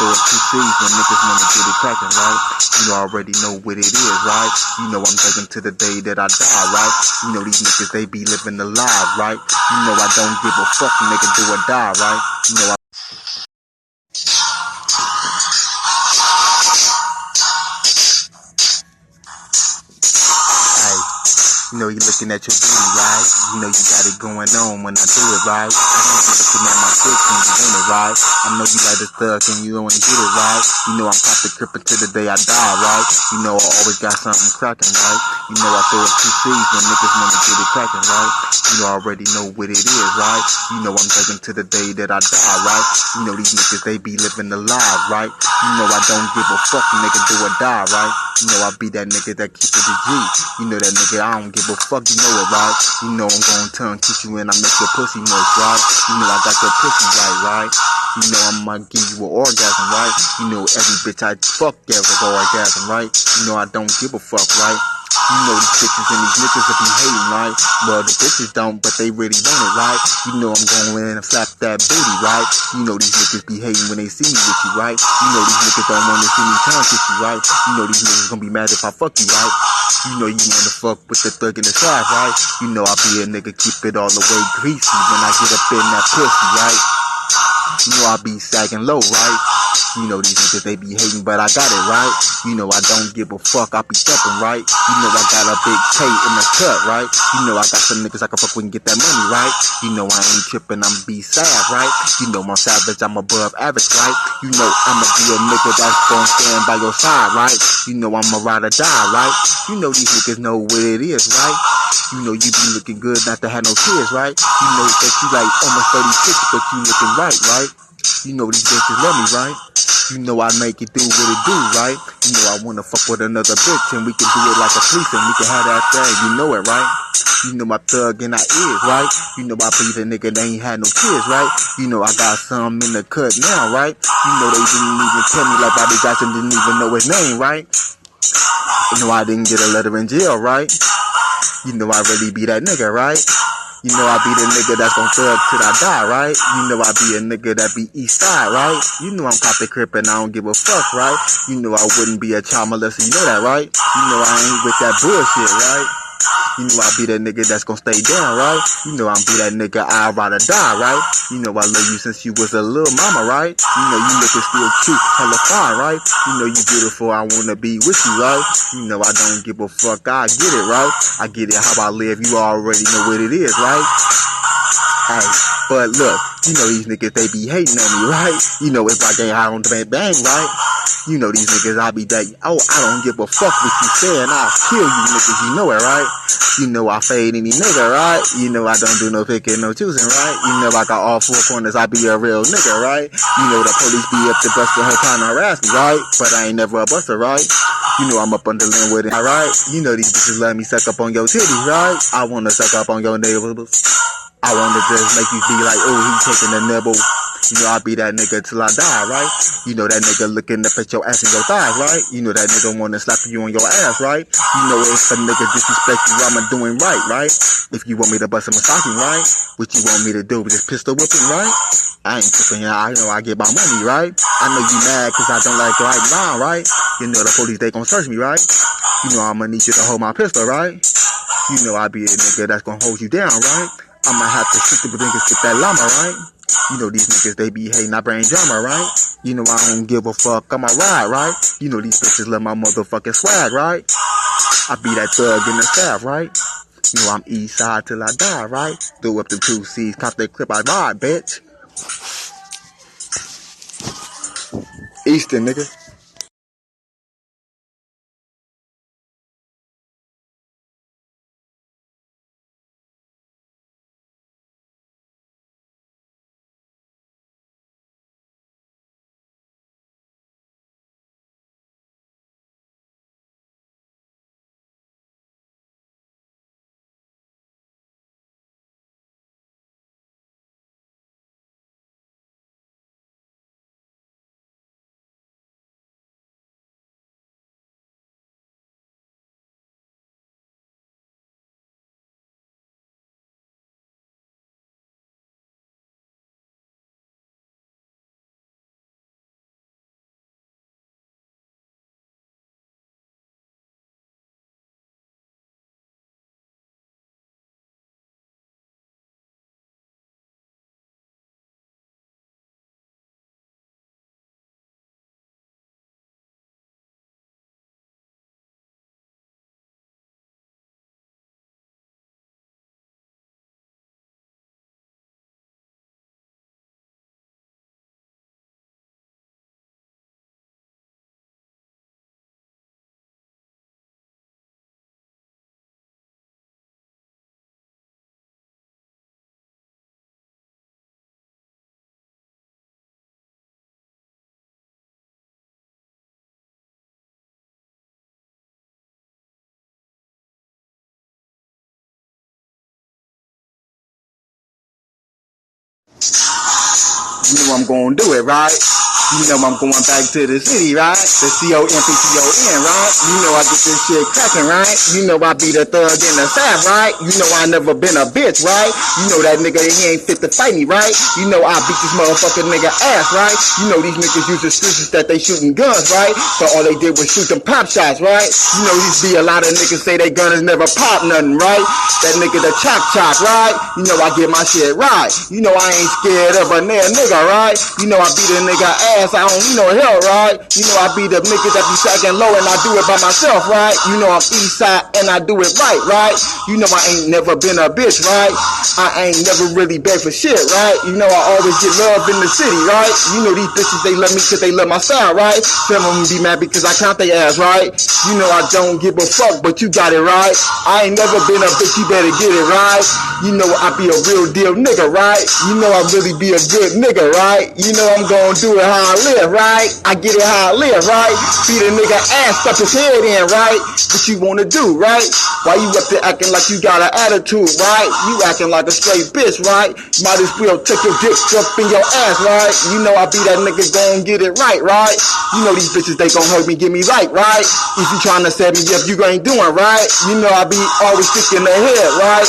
throw up 2 C's when niggas wanna get it crackin', right? You know I already know what it is, right? You know I'm thuggin' to the day that I die, right? You know these niggas, they be living the life, right? You know I don't give a fuck, nigga, do or die, right? You know You know, you looking at your booty, right? You know, you got it going on when I do it, right? I know you looking at my dick when you want it, right? I know you like the thug and you don't want to get it, right? You know, I'm pop the crib until the day I die, right? You know, I always got something cracking, right? You know, I throw up 2 C's when niggas want to get it cracking, right? You know, I already know what it is, right? You know, I'm thugging to the day that I die, right? You know, these niggas, they be living the life, right? You know, I don't give a fuck, nigga, do or die, right? You know, I be that nigga that keep it the G. You know that nigga, I don't give a fuck, you know it, right? You know I'm gon' tongue kiss you and I make your pussy moist, right? You know I got your pussy right? You know I'ma give you an orgasm, right? You know every bitch I fuck gets an orgasm, right? You know I don't give a fuck, right? You know these bitches and these niggas that be hating, right? Well, the bitches don't, but they really want it, right? You know I'm going in and slap that booty, right? You know these niggas be hating when they see me with you, right? You know these niggas don't want to see me tongue kiss you, right? You know these niggas gonna be mad if I fuck you, right? You know you wanna fuck with the thug in the side, right? You know I be a nigga, keep it all the way greasy when I get up in that pussy, right? You know I be sagging low, right? You know these niggas, they be hating, but I got it, right? You know I don't give a fuck, I be stepping, right? You know I got a big K in the cut, right? You know I got some niggas I can fuck with and get that money, right? You know I ain't tripping, I'm be sad, right? You know I'm savage, I'm above average, right? You know I'ma be a nigga that's gon' stand by your side, right? You know I'ma ride or die, right? You know these niggas know what it is, right? You know you be looking good not to have no kids, right? You know that you like almost 36, but you looking right? You know these bitches love me, right? You know I make it do what it do, right? You know I wanna fuck with another bitch and we can do it like a police and we can have that thing, you know it, right? You know my thug and I is, right? You know I be the nigga that ain't had no kids, right? You know I got some in the cut now, right? You know they didn't even tell me like Bobby Johnson didn't even know his name, right? You know I didn't get a letter in jail, right? You know I really be that nigga, right? You know I be the nigga that's gon' thug till I die, right? You know I be a nigga that be east side, right? You know I'm pop the crib and I don't give a fuck, right? You know I wouldn't be a child molester, you know that, right? You know I ain't with that bullshit, right? You know I be that nigga that's gon' stay down, right? You know I'm be that nigga I ride or die, right? You know I love you since you was a little mama, right? You know you lookin' still cute, hella fine, right? You know you beautiful, I wanna be with you, right? You know I don't give a fuck, I get it, right? I get it how I live, you already know what it is, right? Hey, but look, you know these niggas, they be hating on me, right? You know if I get high on the bang, right? You know these niggas, I be that, oh, I don't give a fuck what you saying, I'll kill you niggas, you know it, right? You know I fade any nigga, right? You know I don't do no picking, no choosing, right? You know I got all 4 corners, I be a real nigga, right? You know the police be up to busting her trying to harass me, right? But I ain't never a buster, right? You know I'm up on the land with it, alright? You know these bitches let me suck up on your titties, right? I wanna suck up on your neighbors. I wanna just make you be like, oh, he taking a nibble. You know, I be that nigga till I die, right? You know that nigga looking up at your ass and your thighs, right? You know that nigga wanna slap you on your ass, right? You know if a nigga disrespect you, I'ma do him right? If you want me to bust him a stocking, right? What you want me to do? Just pistol whip him, right? I ain't tripping, yeah, I know I get my money, right? I know you mad cause I don't like the right line, right? You know the police, they gon' search me, right? You know I'ma need you to hold my pistol, right? You know I be a nigga that's gon' hold you down, right? I'ma have to shoot the niggas with that llama, right? You know these niggas, they be hating, I bring drama, right? You know I don't give a fuck, I'ma ride, right? You know these bitches love my motherfucking swag, right? I be that thug in the staff, right? You know I'm east side till I die, right? Throw up the 2 C's, cop that clip, I ride, bitch. Eastern, nigga. You know I'm gonna do it, right? You know I'm going back to the city, right? The C-O-M-P-T-O-N, right? You know I get this shit cracking, right? You know I be the thug in the south, right? You know I never been a bitch, right? You know that nigga, he ain't fit to fight me, right? You know I beat this motherfucking nigga ass, right? You know these niggas use excuses that they shooting guns, right? So all they did was shoot them pop shots, right? You know these be a lot of niggas say they guns never pop nothing, right? That nigga the chop, right? You know I get my shit right. You know I ain't scared of a nigga, right? You know I beat a nigga ass, I don't need no help, right? You know I be the nigga that be sagging low and I do it by myself, right? You know I'm east side and I do it right, right? You know I ain't never been a bitch, right? I ain't never really begged for shit, right? You know I always get love in the city, right? You know these bitches, they love me cause they love my style, right? Some of them be mad because I count they ass, right? You know I don't give a fuck, but you got it, right? I ain't never been a bitch, you better get it, right? You know I be a real deal nigga, right? You know I really be a good nigga, right? You know I'm gonna do it how I live, right? I get it how I live, right? Beat a nigga ass, stuff his head in, right? What you wanna do, right? Why you up there acting like you got an attitude, right? You acting like a straight bitch, right? Might as well take your dick up in your ass, right? You know I be that nigga gon' get it right, right? You know these bitches, they gon' hurt me, get me right, right? If you tryna set me up, you ain't doing right. You know I be always sticking the head, right?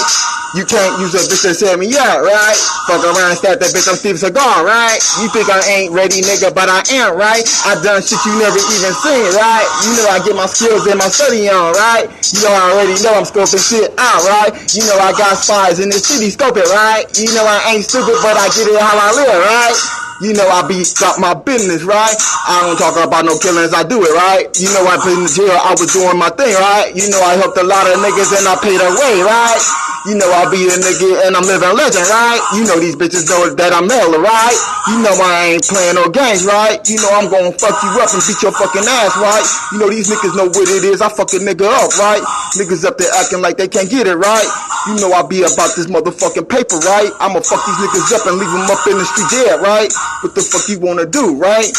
You can't use a bitch to set me up, right? Fuck around and stab that bitch on Steve Cigar, right? You think I ain't ready, nigga, but I am, right? I done shit you never even seen, right? You know I get my skills and my study on, right? You know I already know I'm scoping shit out, right? You know I got spies in the city scoping, right? You know I ain't stupid, but I get it how I live, right? You know I be about my business, right? I don't talk about no killings, I do it, right? You know I been in jail, I was doing my thing, right? You know I helped a lot of niggas and I paid away, right? You know I be a nigga and I'm living legend, right? You know these bitches know that I'm hella, right? You know I ain't playing no games, right? You know I'm gonna fuck you up and beat your fucking ass, right? You know these niggas know what it is, I fuck a nigga up, right? Niggas up there acting like they can't get it, right? You know I be about this motherfucking paper, right? I'ma fuck these niggas up and leave them up in the street dead, right? What the fuck you wanna do, right?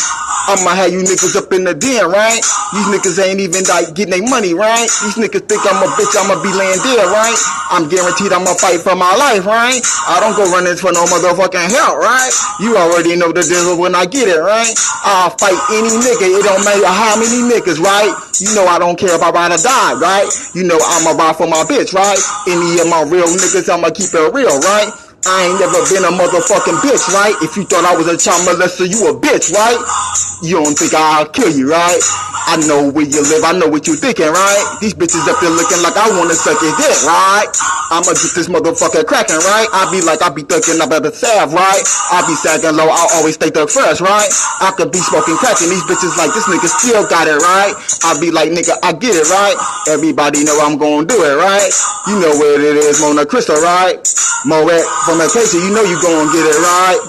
I'ma have you niggas up in the den, right? These niggas ain't even like getting their money, right? These niggas think I'm a bitch, I'ma be laying dead, right? I'm guaranteed I'ma fight for my life, right? I don't go running for no motherfucking help, right? You already know the deal when I get it, right? I'll fight any nigga, it don't matter how many niggas, right? You know I don't care if I ride or die, right? You know I'ma ride for my bitch, right? Any of my real niggas, I'ma keep it real, right? I ain't never been a motherfucking bitch, right? If you thought I was a child molester, you a bitch, right? You don't think I'll kill you, right? I know where you live, I know what you thinking, right? These bitches up there looking like I wanna suck your dick, right? I'ma get this motherfucker cracking, right? I be thugging up at the salve, right? I be sagging low, I always stay thug first, right? I could be smoking cracking, these bitches like, this nigga still got it, right? I be like, nigga, I get it, right? Everybody know I'm gonna do it, right? You know where it is, Mona Crystal, right? Moet from Acacia, you know you gonna get it, right?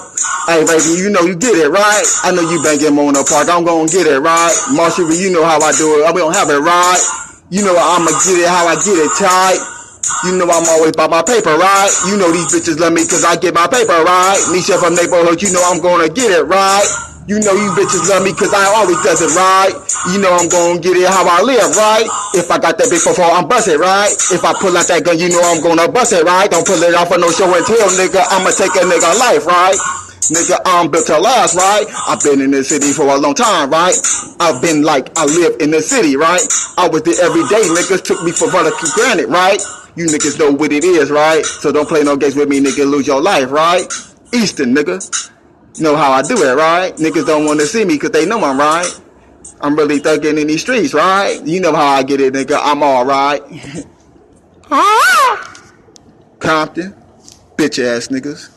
Hey, baby, you know you get it, right? I know you banging Mona Park, I'm gonna get it, right? Marshall, you know how I do it, we don't have it, right? You know I'ma get it how I get it, tight. You know I'm always by my paper, right? You know these bitches love me cause I get my paper, right? Nisha from neighborhood, you know I'm gonna get it, right? You know you bitches love me cause I always does it, right? You know I'm gonna get it how I live, right? If I got that big before I'm bust it, right? If I pull out that gun, you know I'm gonna bust it, right? Don't pull it off for no show and tell, nigga. I'ma take a nigga life, right? Nigga, I'm built to last, right? I've been in this city for a long time, right? I've been like, I live in the city, right? I was there every day, niggas took me for granted, right? You niggas know what it is, right? So don't play no games with me, nigga, lose your life, right? Easton, nigga. You know how I do it, right? Niggas don't want to see me cause they know I'm right. I'm really thugging in these streets, right? You know how I get it, nigga. I'm alright. Compton. Bitch ass niggas.